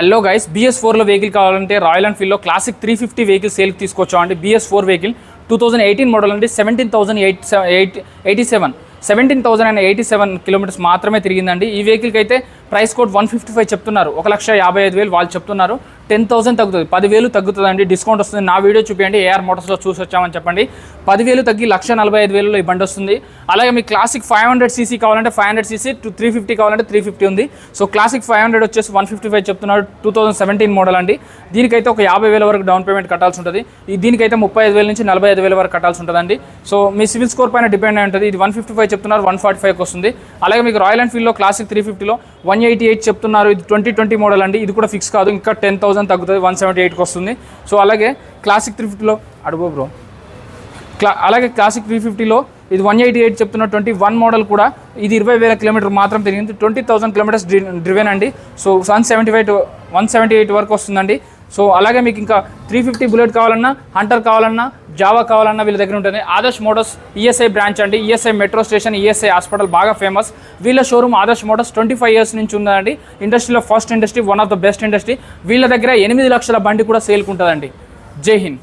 Hello guys, BS4లో vehicle కావాలంటే royal ఎన్ఫీల్డ్లో classic 350 vehicle సేల్కి తీసుకొచ్చాం అండి. BS4 వెహికల్ 2018 మోడల్ అండి. 17,087 కిలోమీటర్స్ మాత్రమే తిరిగిందండి. ఈ వెహికల్కి అయితే ప్రైస్ కోడ్ 155 చెప్తున్నారు. 1,55,000 వాళ్ళు చెప్తున్నారు. 10,000 తగ్గుతుంది, 10,000 తగ్గుతుందండి. డిస్కౌంట్ వస్తుంది. నా వీడియో చూపించండి, AR మోటార్స్లో చూసి వచ్చామని చెప్పండి. 10,000 తగ్గి 1,45,000లో ఈ బండి వస్తుంది. అలాగే మీకు క్లాసిక్ 500cc కావాలంటే 500cc, 350 కావాలంటే 350 ఉంది. సో క్లాసిక్ 500 వచ్చేసి 155 చెప్తున్నారు. 2017 మోడల్ అండి. దీనికైతే ఒక 50,000 వరకు డౌన్ పేమెంట్ కట్టాల్సి ఉంటుంది. దీనికైతే 35,000 నుంచి 45,000 వరకు కట్టాల్సి ఉంటుందండి. సో మీ సివిల్ స్కోర్ పైన డిపెండ్ అయి ఉంటుంది. ఇది 155 చెప్తున్నారు, 145కి వస్తుంది. అలాగే మీకు రాయల్ ఎన్ఫీల్డ్లో క్లాసిక్ 350లో 188 చెప్తున్నారు. ఇది 2020 మోడల్ అండి. ఇది కూడా ఫిక్స్ కాదు, ఇంకా 10,000 తగ్గుతుంది, 178కి వస్తుంది. సో అలాగే క్లాసిక్ 350లో అడుగు అలాగే క్లాసిక్ 350లో ఇది 188 చెప్తున్న 21 మోడల్ కూడా ఇది 20,000 కిలోమీటర్ మాత్రం తిరిగింది. 20,000 కిలోమీటర్స్ డ్రివెన్ అండి. సో 178 వరకు వస్తుందండి. సో అలాగే మీకు ఇంకా 350 బుల్లెట్ కావాలన్నా, హంటర్ కావాలన్నా, జావా కావాలన్నా వీళ్ళ దగ్గర ఉంటుంది. ఆదర్శ్ మోటార్స్ ESI బ్రాంచ్ అండి. ESI metro station, ESI hospital బాగా ఫేమస్. వీళ్ళ షోరూమ్ ఆదర్శ్ మోటార్స్ 25 ఇయర్స్ నుంచి ఉందండి. ఇండస్ట్రీలో first industry, one of the best industry. వీళ్ళ దగ్గర 8 లక్షల బండి కూడా సేల్కి ఉంటుందండి. జై హింద్.